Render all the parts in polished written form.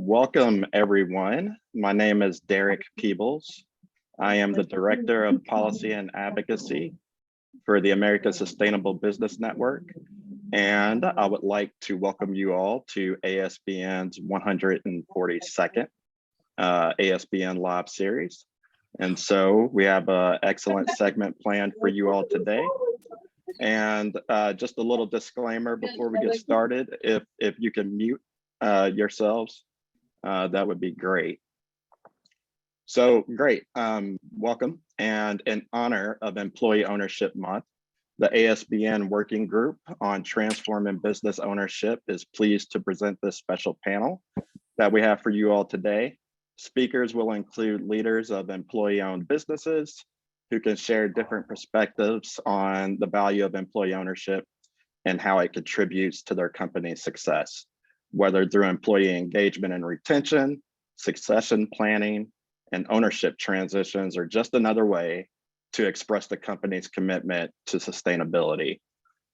Welcome, everyone. My name is Derek Peebles. I am the Director of Policy and Advocacy for the American Sustainable Business Network, and I would like to welcome you all to ASBN's 142nd ASBN Live Series. And so we have an excellent segment planned for you all today. And just a little disclaimer before we get started, if you can mute yourselves, that would be great. So great, welcome. And in honor of Employee Ownership Month, the ASBN Working Group on Transforming Business Ownership is pleased to present this special panel that we have for you all today. Speakers will include leaders of employee-owned businesses who can share different perspectives on the value of employee ownership and how it contributes to their company's success, whether through employee engagement and retention, succession planning, and ownership transitions, or just another way to express the company's commitment to sustainability.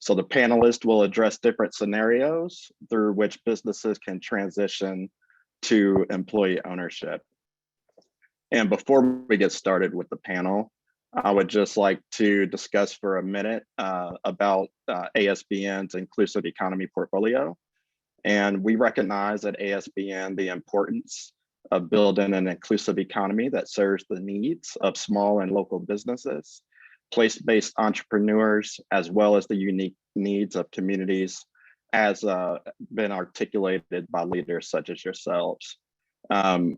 So the panelists will address different scenarios through which businesses can transition to employee ownership. And before we get started with the panel, I would just like to discuss for a minute about ASBN's inclusive economy portfolio. And we recognize at ASBN the importance of building an inclusive economy that serves the needs of small and local businesses, place-based entrepreneurs, as well as the unique needs of communities, as been articulated by leaders such as yourselves.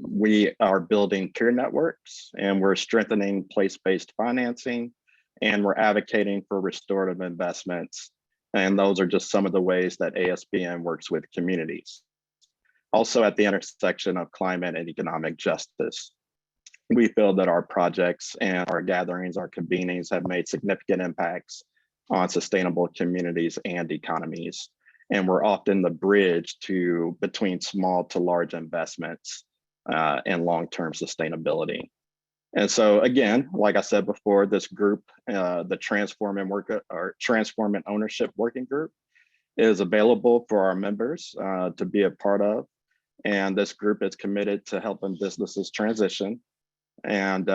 We are building peer networks, and we're strengthening place-based financing, and we're advocating for restorative investments. And those are just some of the ways that ASBN works with communities. Also at the intersection of climate and economic justice, we feel that our projects and our gatherings, our convenings have made significant impacts on sustainable communities and economies. And we're often the bridge between small to large investments and long-term sustainability. And so again, like I said before, this group, the Transform and Ownership Working Group, is available for our members to be a part of. And this group is committed to helping businesses transition. And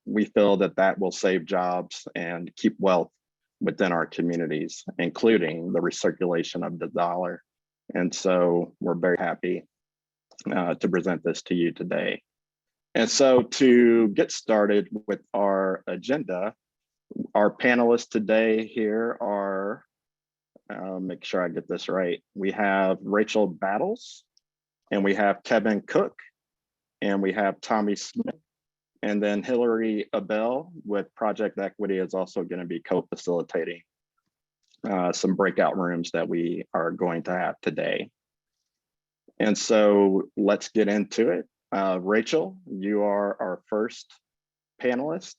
we feel that that will save jobs and keep wealth within our communities, including the recirculation of the dollar. And so we're very happy to present this to you today. And so to get started with our agenda, our panelists today here are, make sure I get this right. We have Rachel Battles, and we have Kevin Cook, and we have Tommy Smith, and then Hillary Abell with Project Equity is also going to be co-facilitating some breakout rooms that we are going to have today. And so let's get into it. Rachel, you are our first panelist,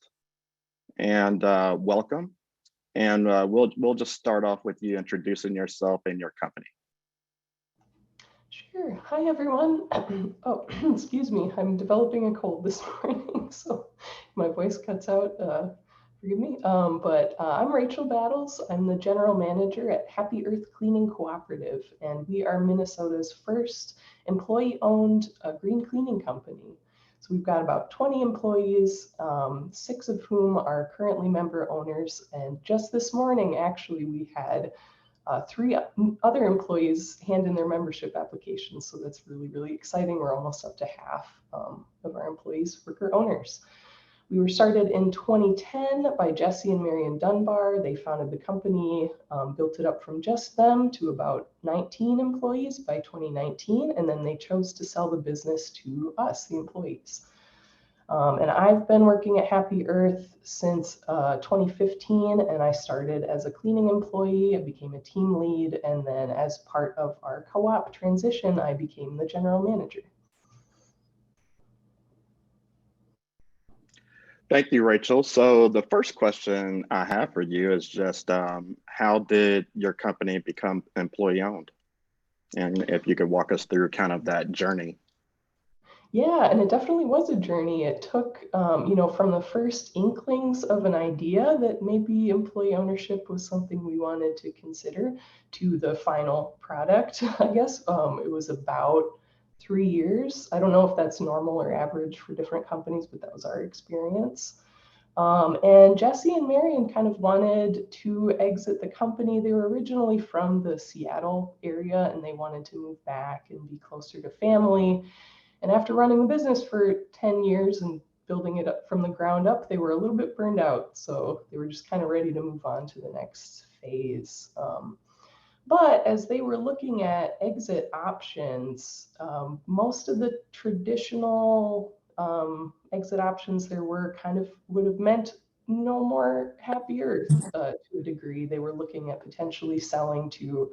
and welcome. And we'll just start off with you introducing yourself and your company. Sure. Hi, everyone. Oh, excuse me. I'm developing a cold this morning, so my voice cuts out. Forgive me. But I'm Rachel Battles. I'm the general manager at Happy Earth Cleaning Cooperative, and we are Minnesota's first employee-owned green cleaning company. So we've got about 20 employees, 6 of whom are currently member owners. And just this morning, actually, we had 3 other employees hand in their membership applications. So that's really, really exciting. We're almost up to half of our employees worker owners. We were started in 2010 by Jesse and Marion Dunbar. They founded the company, built it up from just them to about 19 employees by 2019. And then they chose to sell the business to us, the employees. And I've been working at Happy Earth since 2015, and I started as a cleaning employee. I became a team lead, and then as part of our co-op transition, I became the general manager. Thank you, Rachel. So the first question I have for you is just how did your company become employee-owned? And if you could walk us through kind of that journey. Yeah, and it definitely was a journey. It took, from the first inklings of an idea that maybe employee ownership was something we wanted to consider to the final product, I guess. It was about 3 years. I don't know if that's normal or average for different companies, but that was our experience. And Jesse and Marion kind of wanted to exit the company. They were originally from the Seattle area and they wanted to move back and be closer to family. And after running the business for 10 years and building it up from the ground up, they were a little bit burned out. So they were just kind of ready to move on to the next phase. But as they were looking at exit options, most of the traditional exit options there were kind of would have meant no more happy earth to a degree. They were looking at potentially selling to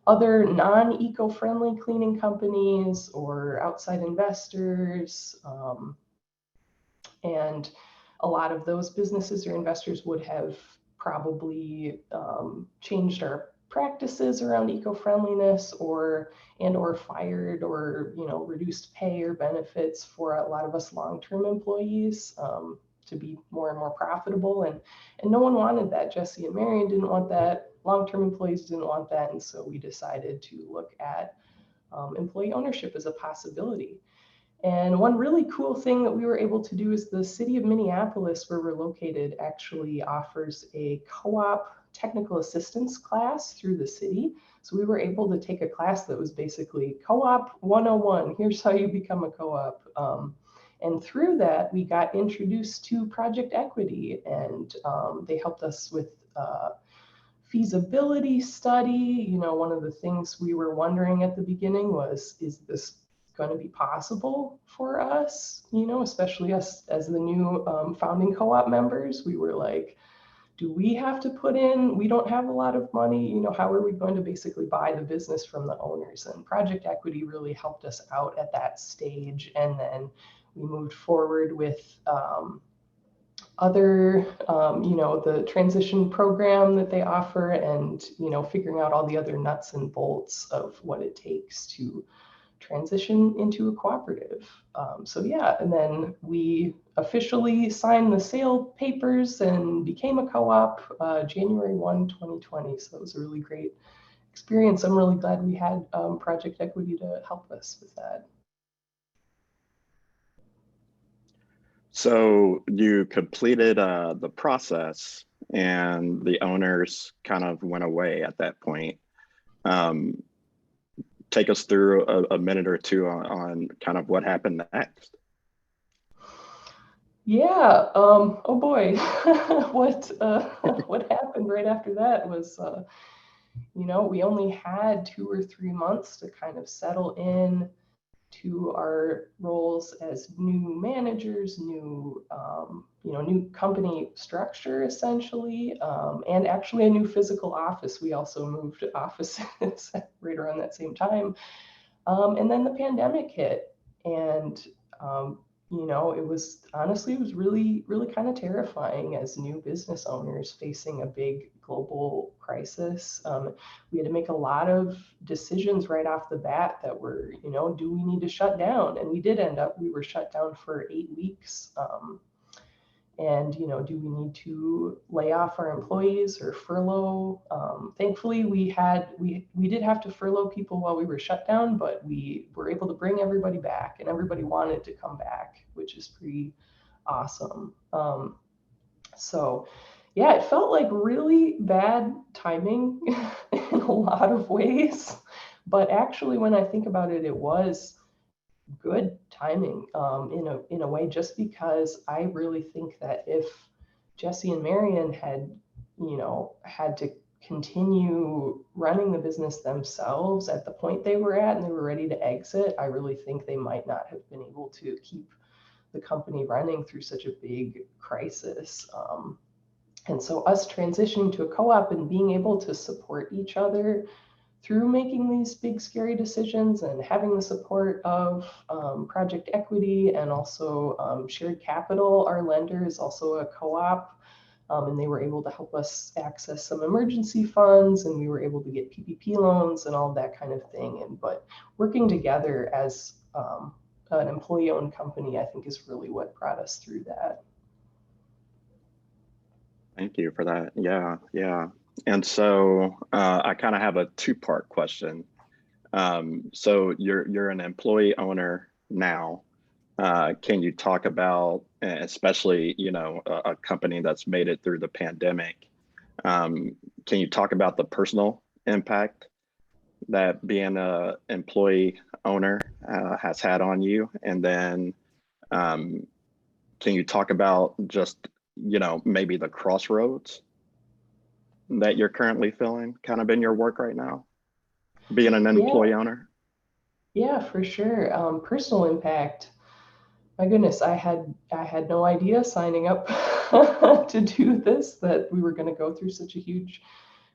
other non-eco-friendly cleaning companies or outside investors. And a lot of those businesses or investors would have probably changed our practices around eco-friendliness or fired or reduced pay or benefits for a lot of us long-term employees to be more and more profitable. And no one wanted that. Jesse and Marion didn't want that. Long-term employees didn't want that. And so we decided to look at employee ownership as a possibility. And one really cool thing that we were able to do is the city of Minneapolis, where we're located, actually offers a co-op technical assistance class through the city. So we were able to take a class that was basically co-op 101. Here's how you become a co-op. And through that, we got introduced to project equity, and they helped us with feasibility study. One of the things we were wondering at the beginning was, is this going to be possible for us? Especially us as the new founding co-op members. We were like, do we have to put in? We don't have a lot of money. How are we going to basically buy the business from the owners? And project equity really helped us out at that stage. And then we moved forward with other, the transition program that they offer, and figuring out all the other nuts and bolts of what it takes to transition into a cooperative. So yeah, and then we officially signed the sale papers and became a co-op January 1, 2020. So it was a really great experience. I'm really glad we had project equity to help us with that. So you completed the process and the owners kind of went away at that point. Take us through a minute or two on kind of what happened next. Yeah. Oh boy. What happened right after that was, we only had 2 or 3 months to kind of settle in to our roles as new managers, new company structure essentially, and actually a new physical office. We also moved offices right around that same time. And then the pandemic hit, and it was really, really kind of terrifying as new business owners facing a big global crisis. We had to make a lot of decisions right off the bat that were, do we need to shut down? And we were shut down for 8 weeks. And do we need to lay off our employees or furlough? Thankfully, we did have to furlough people while we were shut down, but we were able to bring everybody back, and everybody wanted to come back, which is pretty awesome. So yeah, it felt like really bad timing in a lot of ways, but actually when I think about it, it was good timing in a way, just because I really think that if Jesse and Marion had had to continue running the business themselves at the point they were at and they were ready to exit, I really think they might not have been able to keep the company running through such a big crisis. And so us transitioning to a co-op and being able to support each other through making these big, scary decisions and having the support of project equity and also shared capital. Our lender is also a co-op, and they were able to help us access some emergency funds, and we were able to get PPP loans and all that kind of thing. But working together as an employee-owned company, I think, is really what brought us through that. Thank you for that. Yeah. And so I kind of have a 2-part question. So you're an employee owner now. Can you talk about, especially, a company that's made it through the pandemic? Can you talk about the personal impact that being a employee owner has had on you? And then um, can you talk about just, maybe the crossroads that you're currently feeling kind of in your work right now, being an Yeah, employee owner? yeah, for sure. Personal impact. My goodness, I had no idea signing up to do this that we were going to go through such a huge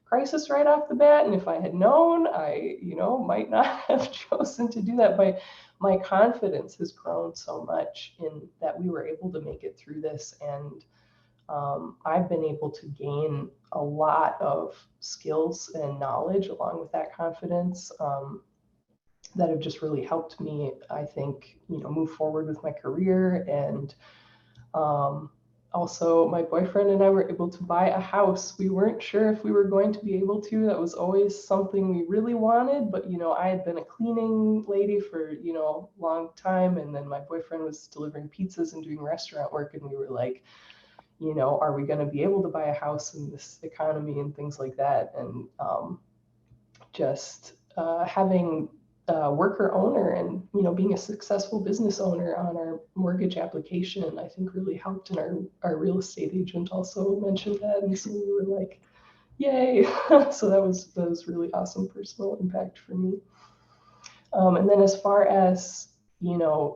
crisis right off the bat. And if I had known, I, might not have chosen to do that. But my confidence has grown so much in that we were able to make it through this. And I've been able to gain a lot of skills and knowledge along with that confidence. That have just really helped me, I think, move forward with my career. And um, also, my boyfriend and I were able to buy a house. We weren't sure if we were going to be able to. That was always something we really wanted. But, I had been a cleaning lady for, a long time. And then my boyfriend was delivering pizzas and doing restaurant work. And we were like, are we going to be able to buy a house in this economy and things like that? And just having worker owner and being a successful business owner on our mortgage application, I think really helped. And our real estate agent also mentioned that, and so we were like, yay. So that was really awesome personal impact for me. And then as far as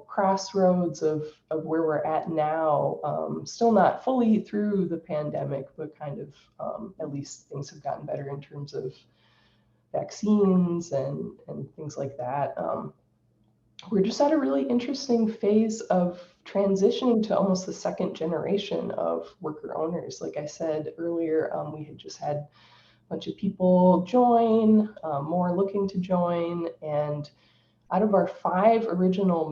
crossroads of where we're at now, still not fully through the pandemic, but kind of at least things have gotten better in terms of vaccines and things like that. We're just at a really interesting phase of transitioning to almost the second generation of worker owners. Like I said earlier, we had just had a bunch of people join, more looking to join, and out of our 5 original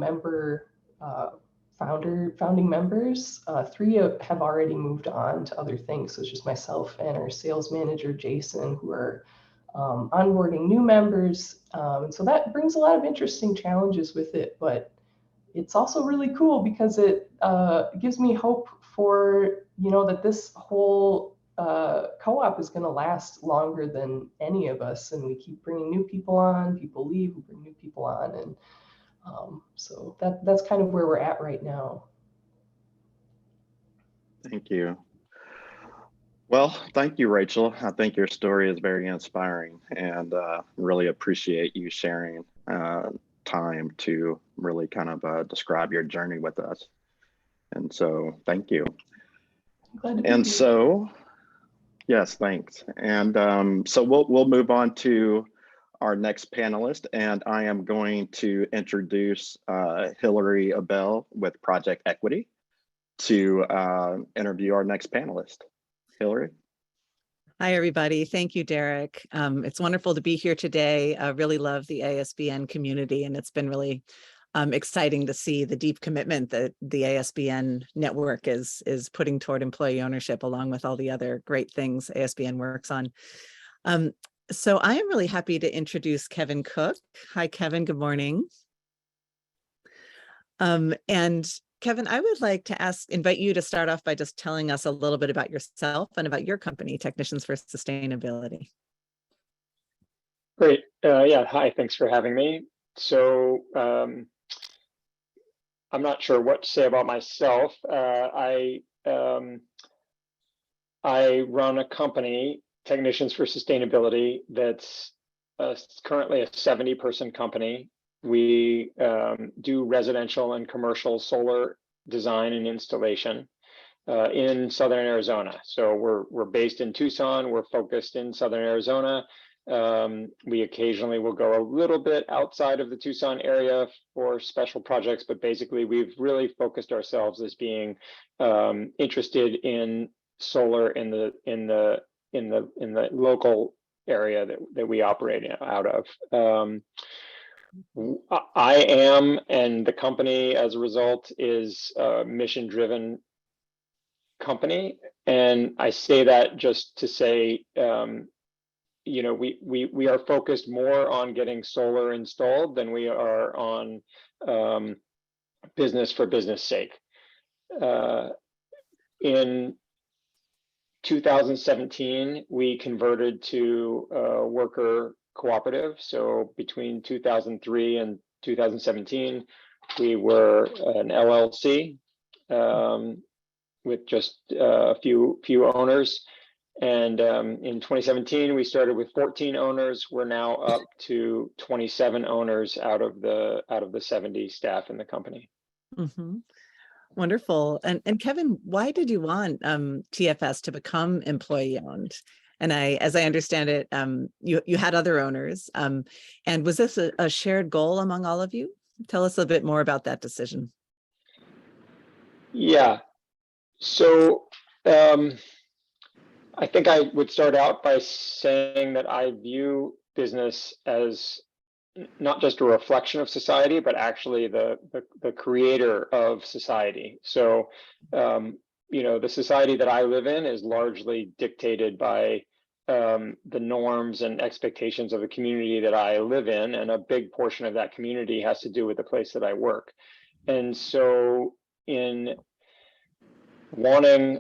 founding members, 3 have already moved on to other things. So it's just myself and our sales manager, Jason, who are onboarding new members. And so that brings a lot of interesting challenges with it, but it's also really cool because it gives me hope for, that this whole co-op is going to last longer than any of us. And we keep bringing new people on, people leave, we bring new people on. And so that's kind of where we're at right now. Thank you. Well, thank you, Rachel. I think your story is very inspiring, and really appreciate you sharing time to really kind of describe your journey with us. And so thank you. Glad to be And here. so, yes, thanks. And so we'll move on to our next panelist, and I am going to introduce Hillary Abell with Project Equity to interview our next panelist. Hillary. Hi, everybody. Thank you, Derek. It's wonderful to be here today. I really love the ASBN community, and it's been really exciting to see the deep commitment that the ASBN network is putting toward employee ownership, along with all the other great things ASBN works on. So I am really happy to introduce Kevin Cook. Hi, Kevin. Good morning. And Kevin, I would like to invite you to start off by just telling us a little bit about yourself and about your company, Technicians for Sustainability. Great. Yeah. Hi. Thanks for having me. So I'm not sure what to say about myself. I run a company, Technicians for Sustainability, that's currently a 70-person company. We do residential and commercial solar design and installation in Southern Arizona. So we're based in Tucson. We're focused in Southern Arizona. We occasionally will go a little bit outside of the Tucson area for special projects, but basically we've really focused ourselves as being interested in solar in the local area that we operate out of. I am, and the company as a result is a mission-driven company. And I say that just to say we are focused more on getting solar installed than we are on business for business sake. In 2017, we converted to a worker cooperative. So between 2003 and 2017, we were an LLC with just a few owners. And in 2017, we started with 14 owners. We're now up to 27 owners out of the 70 staff in the company. Mm-hmm. Wonderful. And Kevin, why did you want TFS to become employee owned? And as I understand it, you had other owners. And was this a shared goal among all of you? Tell us a bit more about that decision. Yeah. So I think I would start out by saying that I view business as not just a reflection of society, but actually the creator of society. So, the society that I live in is largely dictated by the norms and expectations of the community that I live in, and a big portion of that community has to do with the place that I work. And so, in wanting,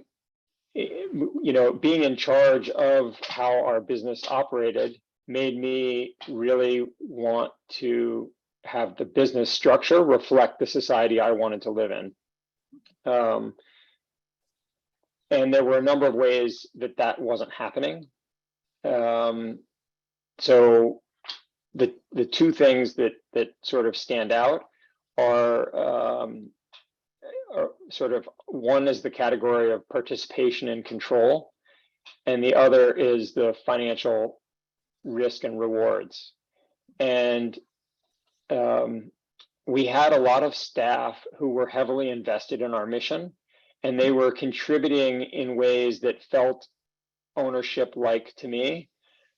being in charge of how our business operated made me really want to have the business structure reflect the society I wanted to live in. And there were a number of ways that wasn't happening. So the two things that sort of stand out are sort of, one is the category of participation and control, and the other is the financial risk and rewards. And we had a lot of staff who were heavily invested in our mission, and they were contributing in ways that felt ownership-like to me,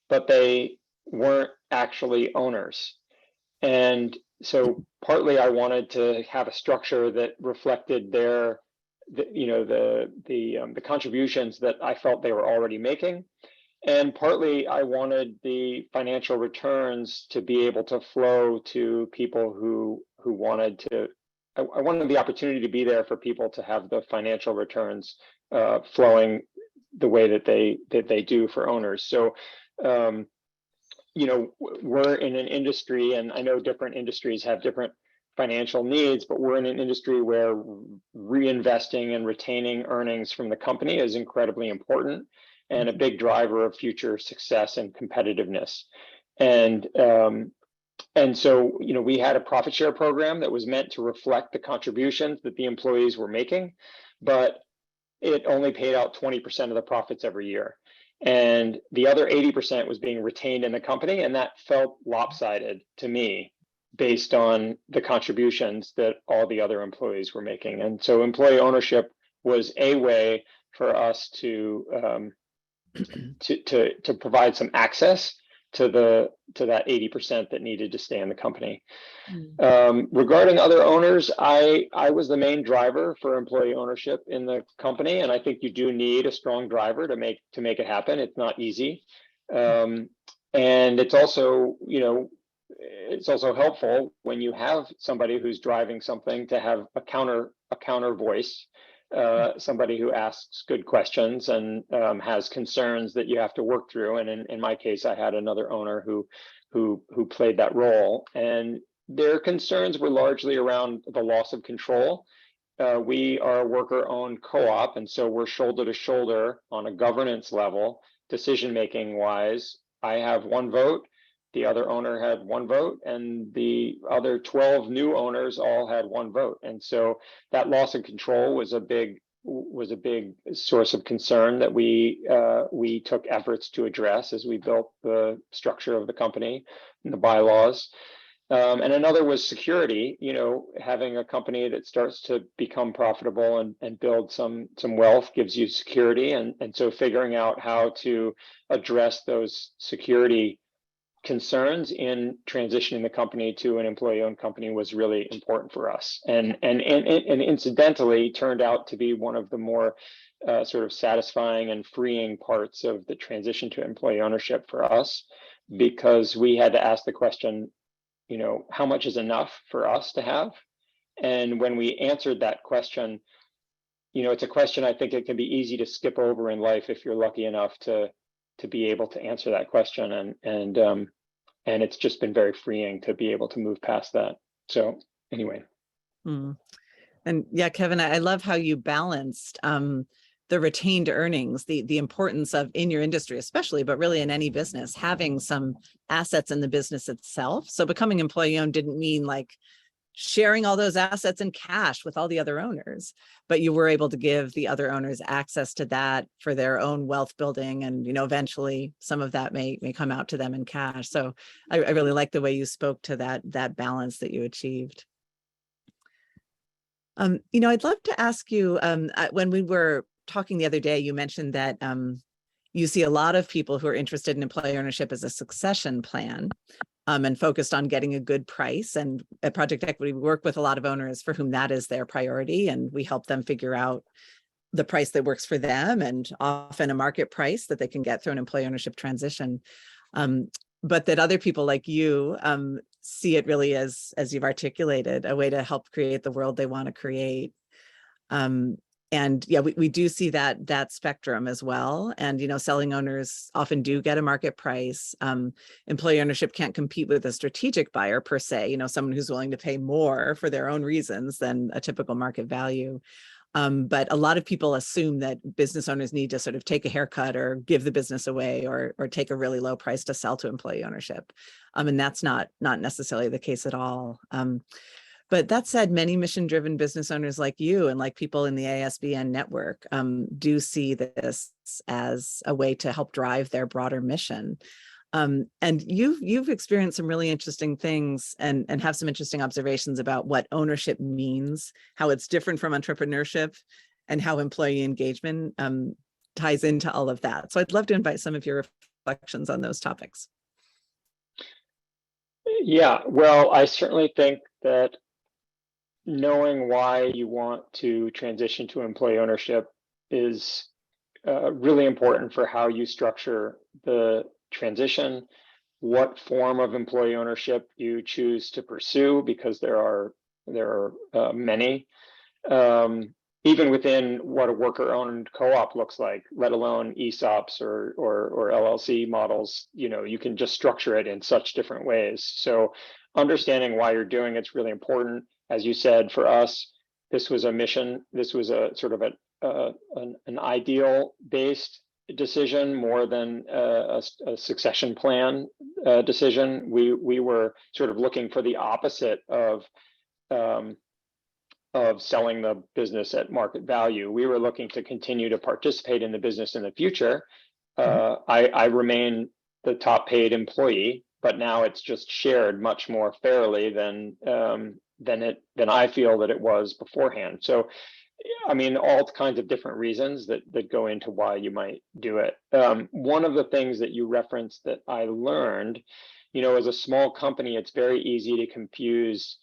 but they weren't actually owners. And so partly I wanted to have a structure that reflected the contributions that I felt they were already making. And partly I wanted the financial returns to be able to flow to people who wanted to. I wanted the opportunity to be there for people to have the financial returns flowing the way that they do for owners. So we're in an industry, and I know different industries have different financial needs, but we're in an industry where reinvesting and retaining earnings from the company is incredibly important and a big driver of future success and competitiveness. And so, we had a profit share program that was meant to reflect the contributions that the employees were making, but it only paid out 20% of the profits every year. And the other 80% was being retained in the company, and that felt lopsided to me based on the contributions that all the other employees were making. And so employee ownership was a way for us to provide some access to that 80% that needed to stay in the company. Regarding other owners, I was the main driver for employee ownership in the company, and I think you do need a strong driver to make it happen. It's not easy, and it's also helpful when you have somebody who's driving something to have a counter voice. Somebody who asks good questions and has concerns that you have to work through. And in my case, I had another owner who played that role, and their concerns were largely around the loss of control. We are a worker-owned co-op, and so we're shoulder to shoulder on a governance level, decision-making wise. I have one vote. The other owner had one vote, and the other 12 new owners all had one vote. And so that loss of control was a big source of concern that we took efforts to address as we built the structure of the company and the bylaws. And another was security. Having a company that starts to become profitable and build some wealth gives you security. And so figuring out how to address those security concerns in transitioning the company to an employee-owned company was really important for us, and incidentally turned out to be one of the more sort of satisfying and freeing parts of the transition to employee ownership for us, because we had to ask the question, you know, how much is enough for us to have? And when we answered that question, you know, it's a question I think it can be easy to skip over in life if you're lucky enough to be able to answer that question, and it's just been very freeing to be able to move past that. So anyway. And yeah, Kevin, I love how you balanced the retained earnings, the importance of, in your industry especially, but really in any business, having some assets in the business itself. So becoming employee owned didn't mean like sharing all those assets in cash with all the other owners, but you were able to give the other owners access to that for their own wealth building. And, you know, eventually some of that may come out to them in cash. So I really like the way you spoke to that balance that you achieved. You know, I'd love to ask you, when we were talking the other day, you mentioned that you see a lot of people who are interested in employee ownership as a succession plan. And focused on getting a good price. And at Project Equity, we work with a lot of owners for whom that is their priority. And we help them figure out the price that works for them, and often a market price that they can get through an employee ownership transition. But that other people like you see it really as you've articulated, a way to help create the world they want to create. And yeah, we do see that spectrum as well. And, you know, selling owners often do get a market price. Employee ownership can't compete with a strategic buyer per se, you know, someone who's willing to pay more for their own reasons than a typical market value. But a lot of people assume that business owners need to sort of take a haircut or give the business away or take a really low price to sell to employee ownership. And that's not necessarily the case at all. But that said, many mission-driven business owners like you and like people in the ASBN network do see this as a way to help drive their broader mission. And you've experienced some really interesting things and have some interesting observations about what ownership means, how it's different from entrepreneurship, and how employee engagement ties into all of that. So I'd love to invite some of your reflections on those topics. Yeah, well, I certainly think that knowing why you want to transition to employee ownership is really important for how you structure the transition, what form of employee ownership you choose to pursue, because there are many, even within what a worker-owned co-op looks like, let alone ESOPs or LLC models. You know, you can just structure it in such different ways. So understanding why you're doing it's really important. As you said, for us, this was a mission. This was a sort of an ideal-based decision more than a succession plan decision. We were sort of looking for the opposite of selling the business at market value. We were looking to continue to participate in the business in the future. I remain the top paid employee, but now it's just shared much more fairly than I feel that it was beforehand. So, I mean, all kinds of different reasons that go into why you might do it. One of the things that you referenced that I learned, you know, as a small company, it's very easy to confuse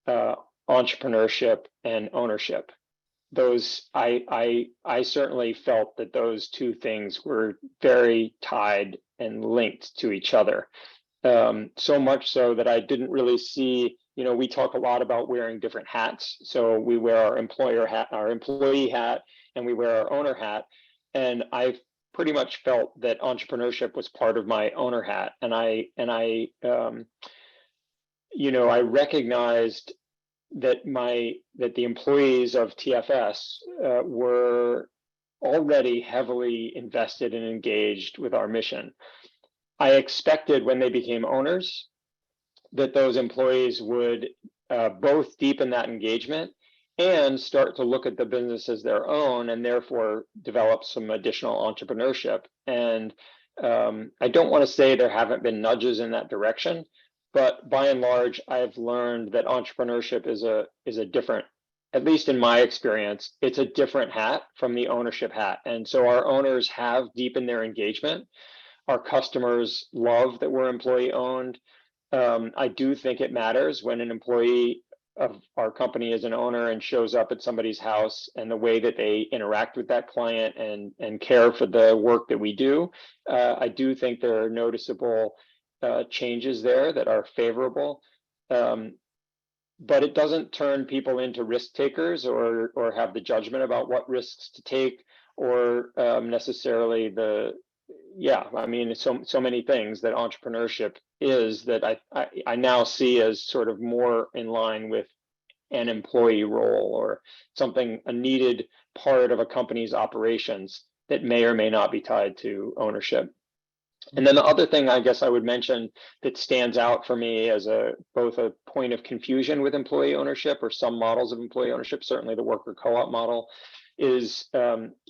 entrepreneurship and ownership. Those, I certainly felt that those two things were very tied and linked to each other. So much so that I didn't really see, you know, we talk a lot about wearing different hats. So we wear our employer hat, our employee hat, and we wear our owner hat. And I pretty much felt that entrepreneurship was part of my owner hat. And I you know, I recognized that the employees of TFS were already heavily invested and engaged with our mission. I expected when they became owners that those employees would both deepen that engagement and start to look at the business as their own, and therefore develop some additional entrepreneurship. And I don't want to say there haven't been nudges in that direction, but by and large, I've learned that entrepreneurship is a different, at least in my experience, it's a different hat from the ownership hat. And so our owners have deepened their engagement. Our customers love that we're employee owned. I do think it matters when an employee of our company is an owner and shows up at somebody's house, and the way that they interact with that client and care for the work that we do. I do think there are noticeable changes there that are favorable. But it doesn't turn people into risk takers or have the judgment about what risks to take, or necessarily I mean, so many things that entrepreneurship is that I now see as sort of more in line with an employee role, or something, a needed part of a company's operations that may or may not be tied to ownership. And then the other thing I guess I would mention that stands out for me as both a point of confusion with employee ownership, or some models of employee ownership, certainly the worker co-op model, is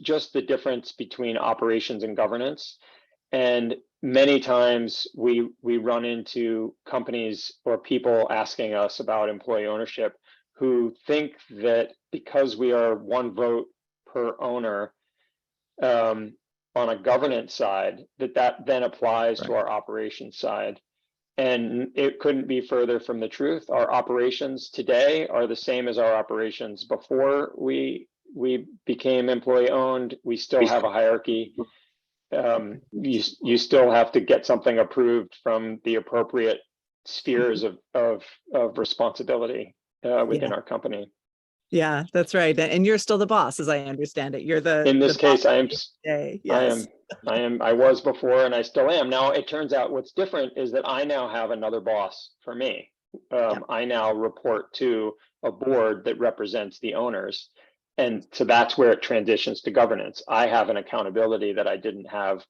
just the difference between operations and governance. And many times we run into companies or people asking us about employee ownership who think that because we are one vote per owner on a governance side, that then applies to our operations side. And it couldn't be further from the truth. Our operations today are the same as our operations before we became employee owned. We still have a hierarchy. You still have to get something approved from the appropriate spheres of responsibility within our company. Yeah, that's right. And you're still the boss, as I understand it. You're in this case, I am. Yes. I was before, and I still am. Now, it turns out what's different is that I now have another boss for me. I now report to a board that represents the owners. And so that's where it transitions to governance. I have an accountability that I didn't have.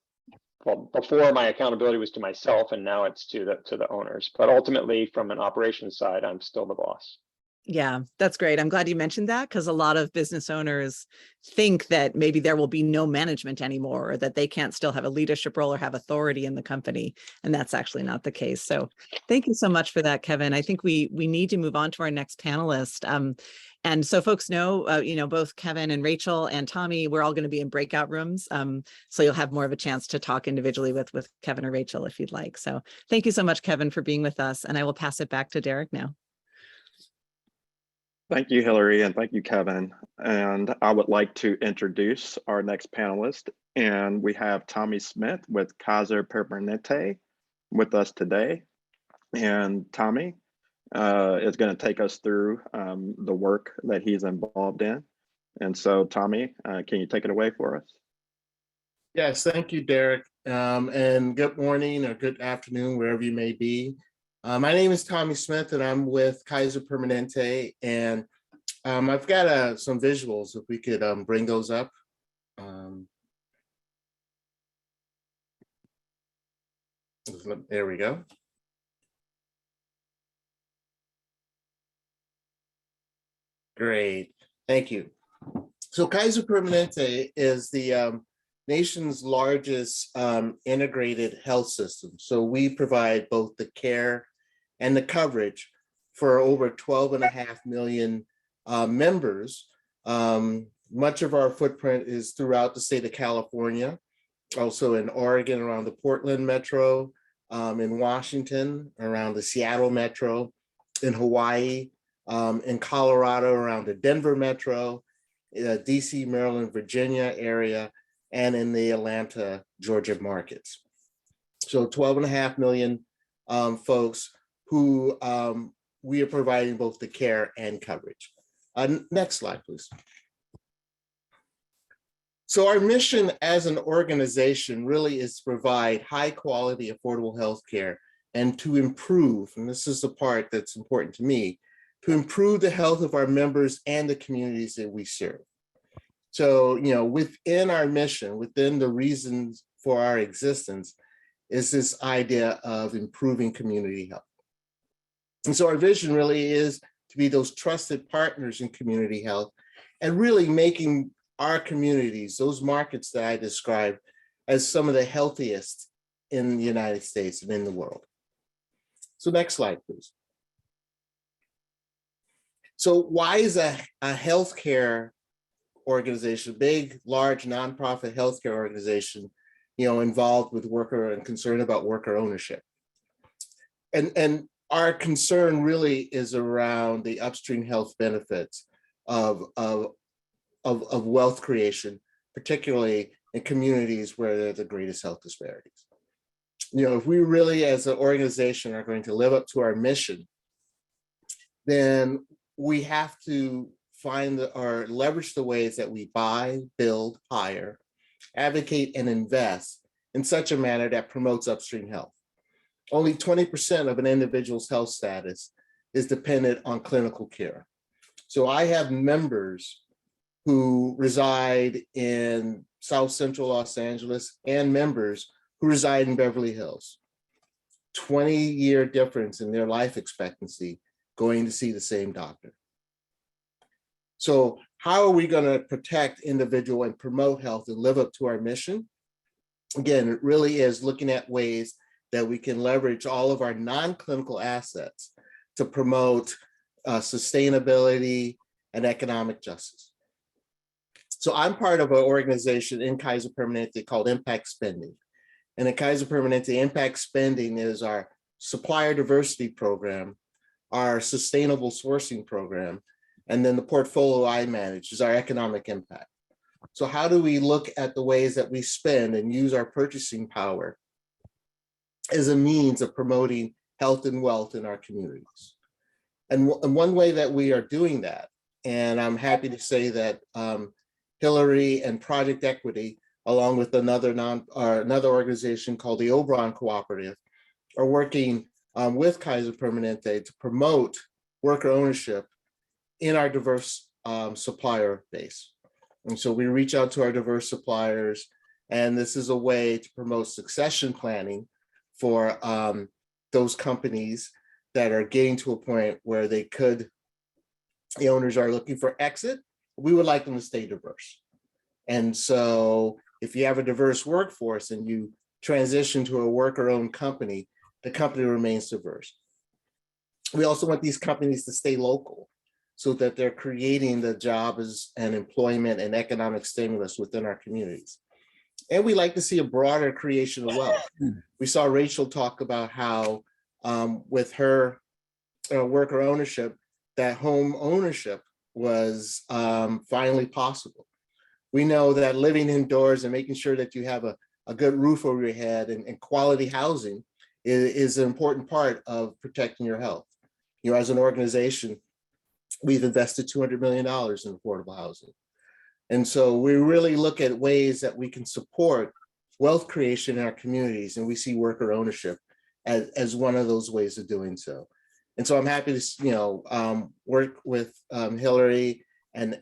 Well, before, my accountability was to myself, and now it's to the owners. But ultimately, from an operations side, I'm still the boss. Yeah, that's great. I'm glad you mentioned that, because a lot of business owners think that maybe there will be no management anymore, or that they can't still have a leadership role or have authority in the company. And that's actually not the case. So thank you so much for that, Kevin. I think we need to move on to our next panelist. And so folks know, both Kevin and Rachel and Tommy, we're all going to be in breakout rooms. So you'll have more of a chance to talk individually with Kevin or Rachel if you'd like. So thank you so much, Kevin, for being with us. And I will pass it back to Derek now. Thank you, Hillary, and thank you, Kevin. And I would like to introduce our next panelist. And we have Tommy Smith with Kaiser Permanente with us today. And Tommy is going to take us through the work that he's involved in. And so, Tommy, can you take it away for us? Yes, thank you, Derek. And good morning or good afternoon, wherever you may be. My name is Tommy Smith, and I'm with Kaiser Permanente, and I've got some visuals, if we could bring those up. There we go. Great, thank you. So Kaiser Permanente is the nation's largest integrated health system. So we provide both the care and the coverage for over 12.5 million members. Much of our footprint is throughout the state of California, also in Oregon around the Portland metro, in Washington around the Seattle metro, in Hawaii, in Colorado around the Denver metro, DC, Maryland, Virginia area, and in the Atlanta, Georgia markets. So 12.5 million folks who we are providing both the care and coverage. Next slide, please. So our mission as an organization really is to provide high quality, affordable healthcare and to improve, and this is the part that's important to me, to improve the health of our members and the communities that we serve. So, within our mission, within the reasons for our existence, is this idea of improving community health. And so our vision really is to be those trusted partners in community health and really making our communities, those markets that I described, as some of the healthiest in the United States and in the world. So next slide, please. So why is a healthcare organization, big, large, nonprofit healthcare organization, involved with worker and concerned about worker ownership. And our concern really is around the upstream health benefits of wealth creation, particularly in communities where there are the greatest health disparities. If we really as an organization are going to live up to our mission, then we have to find or leverage the ways that we buy, build, hire, advocate, and invest in such a manner that promotes upstream health. Only 20% of an individual's health status is dependent on clinical care. So I have members who reside in South Central Los Angeles and members who reside in Beverly Hills. 20-year difference in their life expectancy going to see the same doctor. So how are we going to protect individual and promote health and live up to our mission? Again, it really is looking at ways that we can leverage all of our non-clinical assets to promote sustainability and economic justice. So I'm part of an organization in Kaiser Permanente called Impact Spending. And in Kaiser Permanente, Impact Spending is our supplier diversity program, our sustainable sourcing program, and then the portfolio I manage is our economic impact. So how do we look at the ways that we spend and use our purchasing power as a means of promoting health and wealth in our communities? And one way that we are doing that, and I'm happy to say that Hillary and Project Equity, along with another organization called the Oberon Cooperative, are working with Kaiser Permanente to promote worker ownership in our diverse supplier base. And so we reach out to our diverse suppliers, and this is a way to promote succession planning for those companies that are getting to a point where the owners are looking for exit. We would like them to stay diverse. And so if you have a diverse workforce and you transition to a worker-owned company, the company remains diverse. We also want these companies to stay local so that they're creating the jobs and employment and economic stimulus within our communities. And we like to see a broader creation of wealth. We saw Rachel talk about how with her worker ownership, that home ownership was finally possible. We know that living indoors and making sure that you have a good roof over your head and quality housing is an important part of protecting your health. As an organization, we've invested $200 million in affordable housing. And so we really look at ways that we can support wealth creation in our communities, and we see worker ownership as one of those ways of doing so. And so I'm happy to work with Hillary and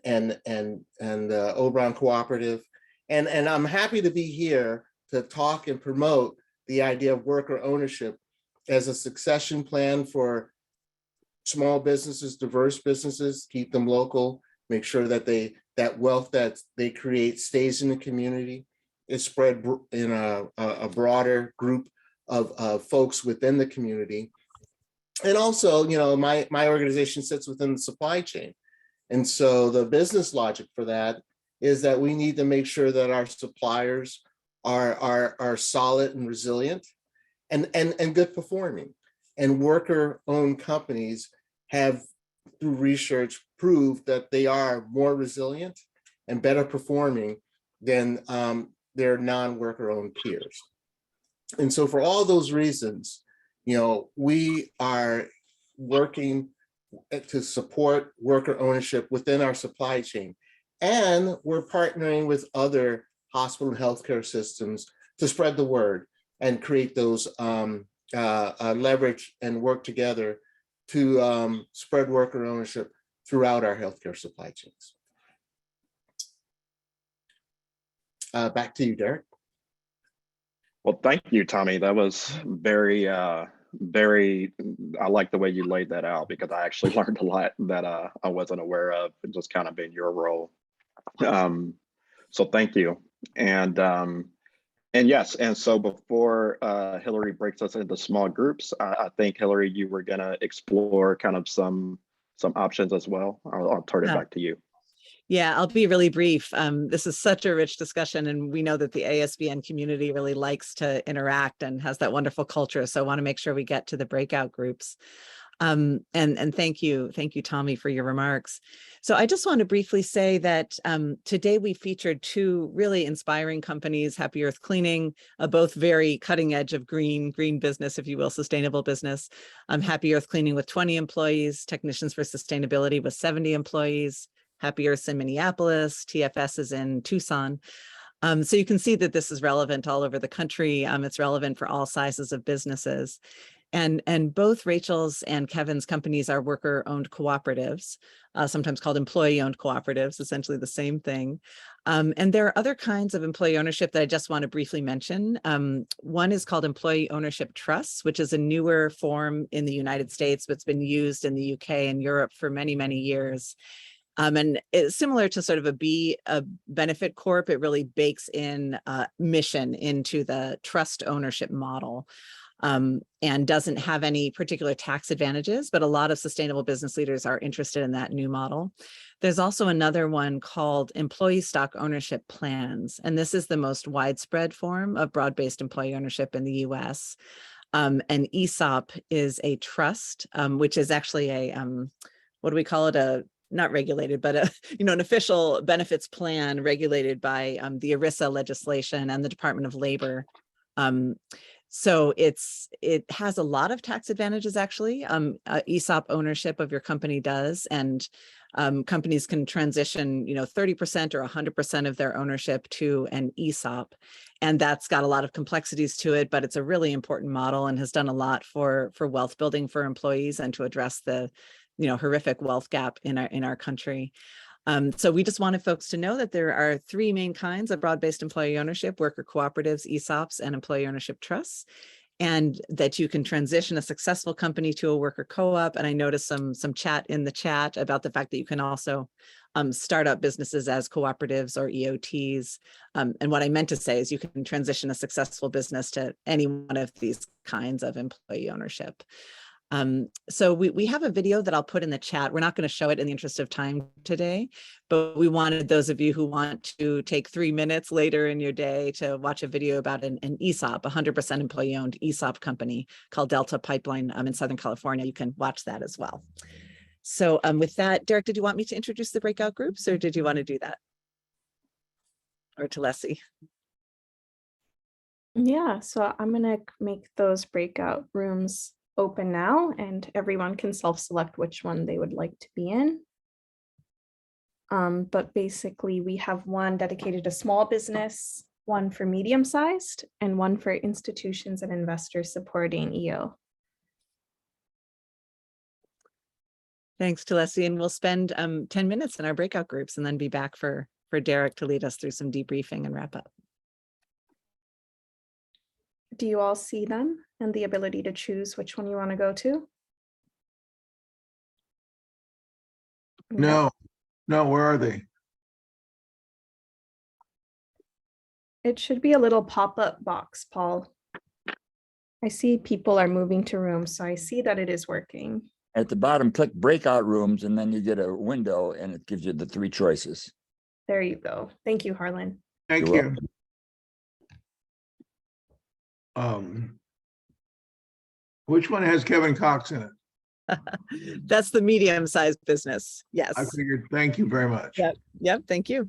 Oberon Cooperative, and I'm happy to be here to talk and promote the idea of worker ownership as a succession plan for small businesses, diverse businesses, keep them local, make sure that that wealth that they create stays in the community, is spread in a broader group of folks within the community. And also, my organization sits within the supply chain. And so the business logic for that is that we need to make sure that our suppliers are solid and resilient and good performing. And worker-owned companies have, through research, proved that they are more resilient and better performing than their non-worker-owned peers. And so for all those reasons, we are working to support worker ownership within our supply chain. And we're partnering with other hospital and healthcare systems to spread the word and create those leverage and work together to spread worker ownership throughout our healthcare supply chains. Back to you, Derek. Well, thank you, Tommy. That was very, I like the way you laid that out, because I actually learned a lot that I wasn't aware of, just kind of in your role. So thank you. And yes, and so before Hillary breaks us into small groups, I think, Hillary, you were gonna explore kind of some options as well. I'll turn it back to you. Yeah, I'll be really brief. This is such a rich discussion, and we know that the ASBN community really likes to interact and has that wonderful culture. So I want to make sure we get to the breakout groups. And thank you, Tommy, for your remarks. So I just want to briefly say that today we featured two really inspiring companies, Happy Earth Cleaning, both very cutting edge of green business, if you will, sustainable business. Happy Earth Cleaning with 20 employees, Technicians for Sustainability with 70 employees, Happy Earth's in Minneapolis, TFS is in Tucson. So you can see that this is relevant all over the country. It's relevant for all sizes of businesses. And both Rachel's and Kevin's companies are worker-owned cooperatives, sometimes called employee-owned cooperatives, essentially the same thing. And there are other kinds of employee ownership that I just want to briefly mention. One is called employee ownership trusts, which is a newer form in the United States, but it's been used in the UK and Europe for many, many years. And it's similar to sort of a benefit corp. It really bakes in mission into the trust ownership model. And doesn't have any particular tax advantages, but a lot of sustainable business leaders are interested in that new model. There's also another one called employee stock ownership plans, and this is the most widespread form of broad-based employee ownership in the US. And ESOP is a trust, which is actually a, what do we call it? Not regulated, but an official benefits plan regulated by the ERISA legislation and the Department of Labor. So it has a lot of tax advantages, actually. ESOP ownership of your company does, and companies can transition, 30% or 100% of their ownership to an ESOP, and that's got a lot of complexities to it. But it's a really important model and has done a lot for wealth building for employees and to address the horrific wealth gap in our country. So we just wanted folks to know that there are three main kinds of broad-based employee ownership: worker cooperatives, ESOPs, and employee ownership trusts, and that you can transition a successful company to a worker co-op. And I noticed some chat in the chat about the fact that you can also start up businesses as cooperatives or EOTs. And what I meant to say is you can transition a successful business to any one of these kinds of employee ownership. So we have a video that I'll put in the chat. We're not going to show it in the interest of time today, but we wanted those of you who want to take 3 minutes later in your day to watch a video about an ESOP, 100% employee owned ESOP company called Delta Pipeline in Southern California. You can watch that as well. So with that, Derek, did you want me to introduce the breakout groups, or did you want to do that? Or Tulesi? Yeah, so I'm going to make those breakout rooms open now, and everyone can self-select which one they would like to be in. But basically we have one dedicated to small business, one for medium-sized, and one for institutions and investors supporting EO. Thanks, Tulesi. And we'll spend 10 minutes in our breakout groups and then be back for Derek to lead us through some debriefing and wrap up. Do you all see them and the ability to choose which one you want to go to? No, where are they? It should be a little pop-up box, Paul. I see people are moving to rooms, so I see that it is working. At the bottom, click breakout rooms, and then you get a window and it gives you the 3 choices. There you go. Thank you, Harlan. Thank You're you. Which one has Kevin Cox in it? That's the medium-sized business. Yes. I figured. Thank you very much. Yep. Thank you.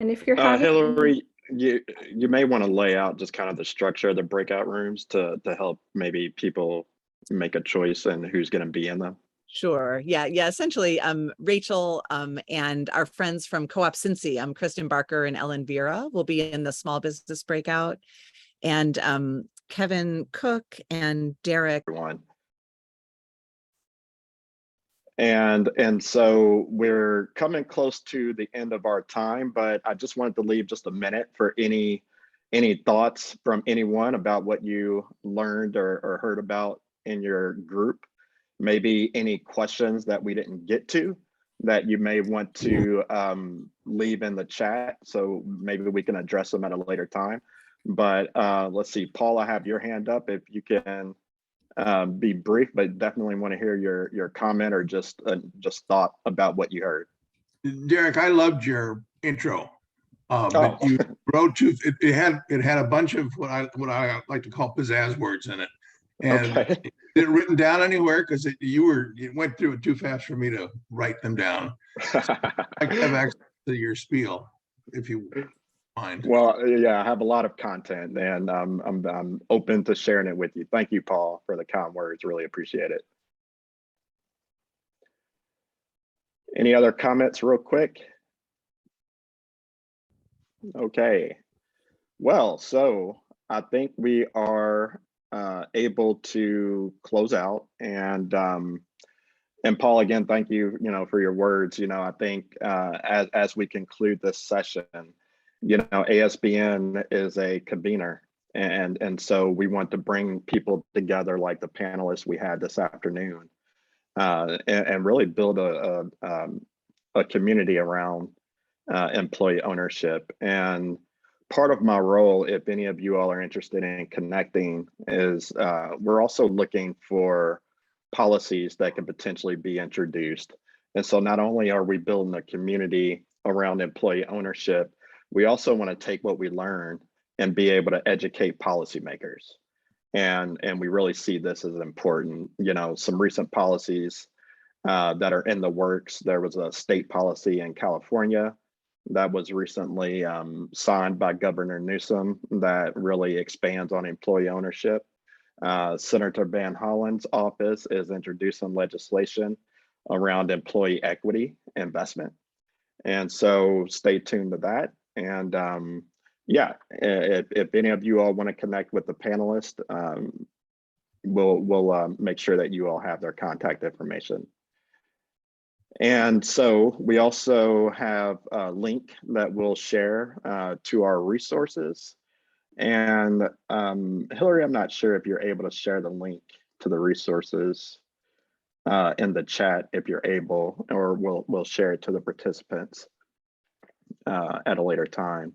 And if you're having Hillary, you may want to lay out just kind of the structure of the breakout rooms to help maybe people make a choice and who's going to be in them. Sure. Yeah. Essentially, Rachel and our friends from Co-op Cincy, Kristen Barker and Ellen Vera, will be in the small business breakout, and Kevin Cook and Derek. And so we're coming close to the end of our time, but I just wanted to leave just a minute for any thoughts from anyone about what you learned or heard about in your group. Maybe any questions that we didn't get to that you may want to leave in the chat, so maybe we can address them at a later time. But let's see, Paul, I have your hand up. If you can be brief, but definitely want to hear your comment or just thought about what you heard. Derek, I loved your intro. Oh. But you wrote it had a bunch of what I like to call pizzazz words in it. And Okay. is it written down anywhere? Because you went through it too fast for me to write them down. I could have access to your spiel if you mind. Well, yeah, I have a lot of content, and I'm open to sharing it with you. Thank you, Paul, for the kind words. Really appreciate it. Any other comments real quick? Okay. Well, so I think we are able to close out, and Paul, again, thank you, for your words. I think as we conclude this session, ASBN is a convener, and so we want to bring people together like the panelists we had this afternoon, and really build a community around employee ownership. And part of my role, if any of you all are interested in connecting, is we're also looking for policies that could potentially be introduced. And so not only are we building a community around employee ownership, we also want to take what we learn and be able to educate policymakers. And we really see this as important. Some recent policies that are in the works. There was a state policy in California that was recently signed by Governor Newsom that really expands on employee ownership. Senator Van Hollen's office is introducing legislation around employee equity investment. And so stay tuned to that. And yeah, if any of you all want to connect with the panelists, we'll make sure that you all have their contact information. And so we also have a link that we'll share to our resources. And Hillary, I'm not sure if you're able to share the link to the resources in the chat if you're able, or we'll share it to the participants at a later time.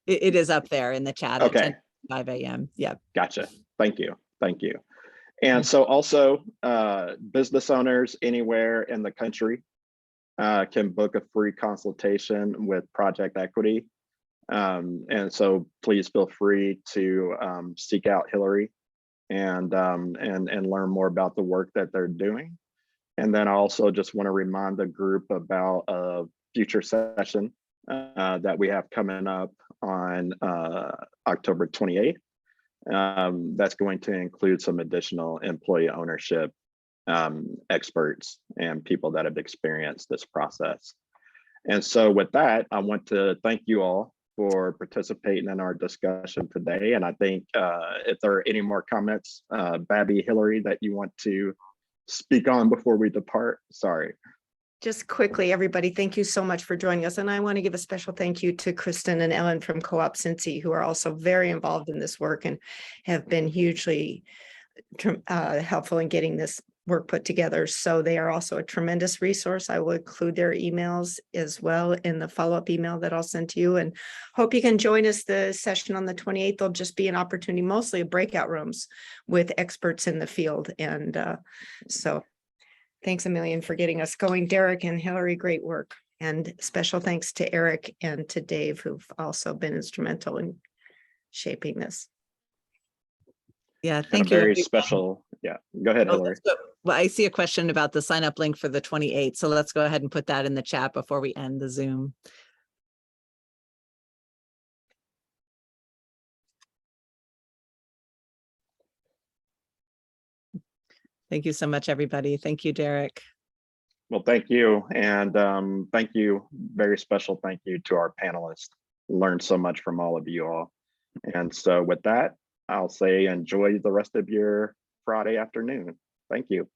It is up there in the chat Okay. at 5 a.m. Yeah. Gotcha. Thank you. Thank you. And so also business owners anywhere in the country can book a free consultation with Project Equity. And so please feel free to seek out Hillary and learn more about the work that they're doing. And then I also just want to remind the group about a future session that we have coming up on October 28th. That's going to include some additional employee ownership experts and people that have experienced this process. And so with that, I want to thank you all for participating in our discussion today. And I think if there are any more comments, Babby, Hillary, that you want to speak on before we depart, sorry. Just quickly, everybody, thank you so much for joining us. And I want to give a special thank you to Kristen and Ellen from Co-op Cincy, who are also very involved in this work and have been hugely helpful in getting this work put together. So they are also a tremendous resource. I will include their emails as well in the follow-up email that I'll send to you, and hope you can join us. The session on the 28th will just be an opportunity, mostly of breakout rooms with experts in the field. And so thanks a million for getting us going. Derek and Hillary, great work. And special thanks to Eric and to Dave, who've also been instrumental in shaping this. Yeah, thank you. Very special. Yeah, go ahead, Hillary. Well, I see a question about the sign up link for the 28th. So let's go ahead and put that in the chat before we end the Zoom. Thank you so much, everybody. Thank you, Derek. Well, thank you. And thank you, very special thank you to our panelists. Learned so much from all of you all. And so with that, I'll say enjoy the rest of your Friday afternoon. Thank you.